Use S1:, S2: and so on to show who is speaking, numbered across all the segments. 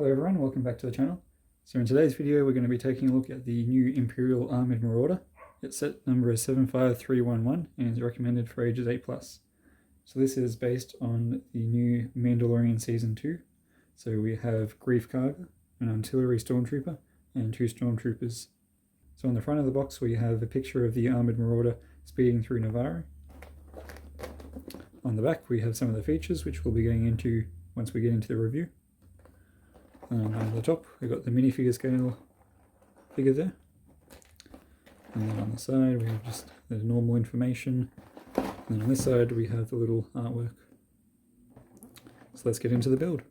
S1: Hello everyone, welcome back to the channel. So in today's video we're going to be taking a look at the new Imperial Armored Marauder. Its set number is 75311 and is recommended for ages 8+. So this is based on the new Mandalorian Season 2. So we have Grief Karga, an artillery stormtrooper, and 2 stormtroopers. So on the front of the box we have a picture of the Armored Marauder speeding through Navarro. On the back we have some of the features which we'll be getting into once we get into the review. On the top we've got the minifigure scale figure there. And then on the side we have just the normal information. And then on this side we have the little artwork. So let's get into the build.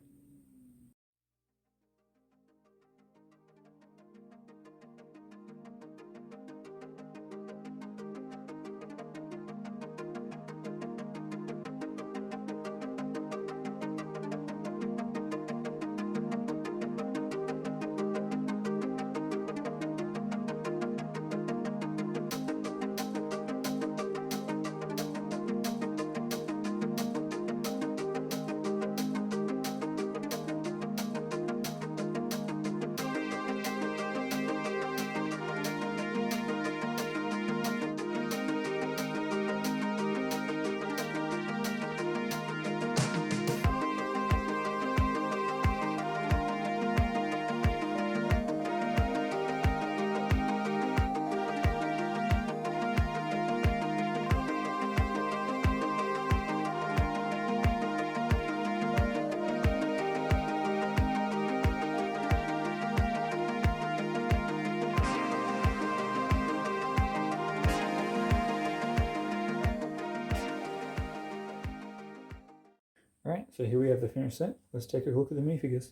S1: Alright, so here we have the finished set. Let's take a look at the minifigures.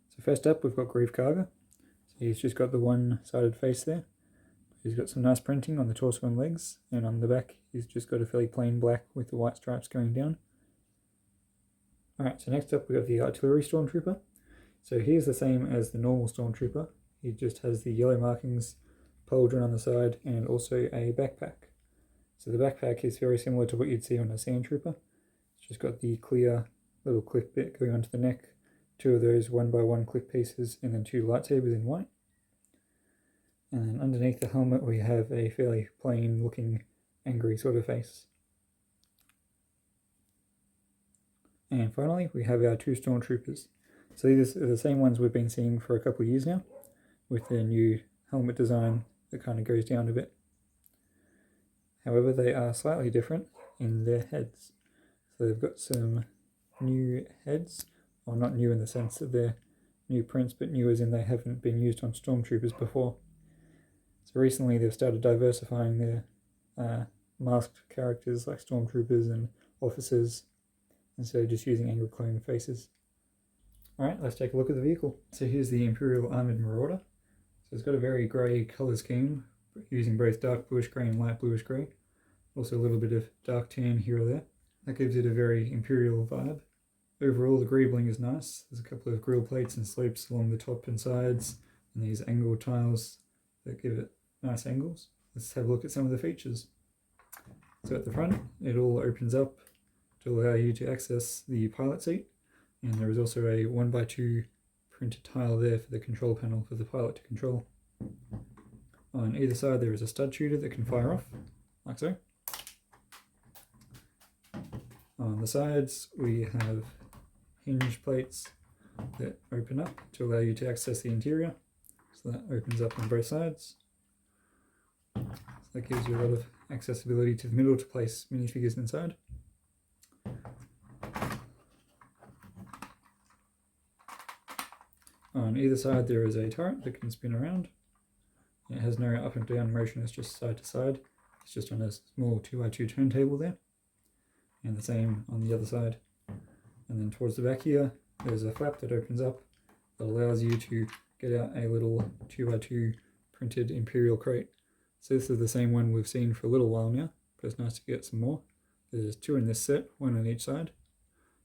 S1: So first up we've got Grief Karga. So he's just got the one-sided face there. He's got some nice printing on the torso and legs, and on the back he's just got a fairly plain black with the white stripes going down. Alright, so next up we have the artillery stormtrooper. So he's the same as the normal stormtrooper. He just has the yellow markings, pauldron on the side, and also a backpack. So the backpack is very similar to what you'd see on a sand trooper. It's just got the clear little clip bit going onto the neck, 2 of those 1x1 clip pieces, and then 2 lightsabers in white. And then underneath the helmet we have a fairly plain looking angry sort of face. And finally we have our 2 stormtroopers. So these are the same ones we've been seeing for a couple of years now, with their new helmet design that kind of goes down a bit. However, they are slightly different in their heads. So they've got some new heads, well, not new in the sense that they're new prints, but new as in they haven't been used on stormtroopers before. So recently they've started diversifying their masked characters like stormtroopers and officers instead of just using angry clone faces. Alright, let's take a look at the vehicle. So here's the Imperial Armored Marauder. So it's got a very grey colour scheme, using both dark bluish grey and light bluish grey. Also a little bit of dark tan here or there. That gives it a very Imperial vibe. Overall the greebling is nice. There's a couple of grille plates and slopes along the top and sides, and these angled tiles that give it nice angles. Let's have a look at some of the features. So at the front it all opens up to allow you to access the pilot seat, and there is also a 1x2 printed tile there for the control panel for the pilot to control. On either side there is a stud shooter that can fire off, like so. On the sides we have hinge plates that open up to allow you to access the interior. So that opens up on both sides. So that gives you a lot of accessibility to the middle to place minifigures inside. On either side there is a turret that can spin around. It has no up and down motion, it's just side to side. It's just on a small 2x2 turntable there. And the same on the other side. And then towards the back here there's a flap that opens up that allows you to get out a little 2x2 printed Imperial crate. So this is the same one we've seen for a little while now, but it's nice to get some more. There's 2 in this set, 1 on each side.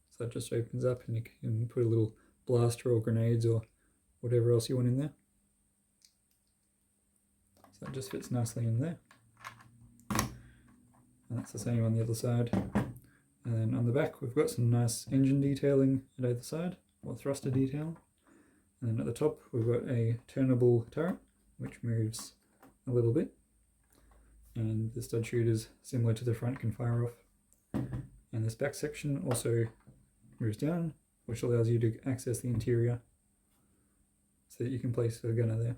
S1: So that just opens up and you can put a little blaster or grenades or whatever else you want in there. So that just fits nicely in there. And that's the same on the other side. And then on the back we've got some nice engine detailing at either side, or thruster detail. And then at the top we've got a turnable turret which moves a little bit, and the stud shooters similar to the front can fire off. And this back section also moves down, which allows you to access the interior so that you can place a gunner there.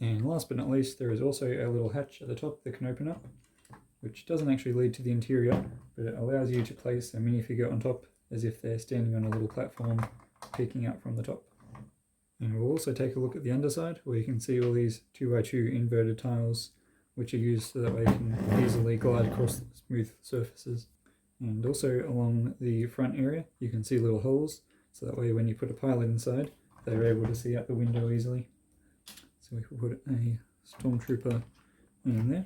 S1: And last but not least, there is also a little hatch at the top that can open up, which doesn't actually lead to the interior, but it allows you to place a minifigure on top as if they're standing on a little platform peeking out from the top. And we'll also take a look at the underside, where you can see all these 2x2 inverted tiles, which are used so that way you can easily glide across smooth surfaces. And also along the front area, you can see little holes, so that way when you put a pilot inside, they're able to see out the window easily. So we can put a Stormtrooper in there.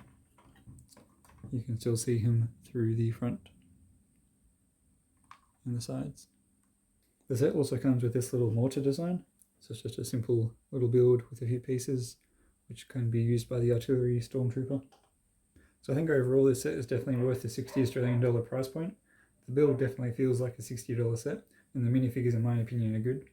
S1: You can still see him through the front and the sides. The set also comes with this little mortar design. So it's just a simple little build with a few pieces which can be used by the artillery Stormtrooper. So I think overall this set is definitely worth the $60 Australian price point. The build definitely feels like a $60 set, and the minifigures in my opinion are good.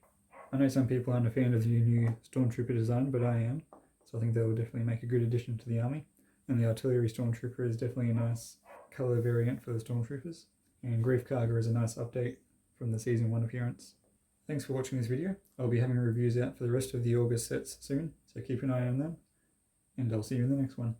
S1: I know some people aren't a fan of the new Stormtrooper design, but I am, so I think they will definitely make a good addition to the army. And the artillery Stormtrooper is definitely a nice colour variant for the Stormtroopers. And Grief Karga is a nice update from the Season 1 appearance. Thanks for watching this video. I'll be having reviews out for the rest of the August sets soon, so keep an eye on them, and I'll see you in the next one.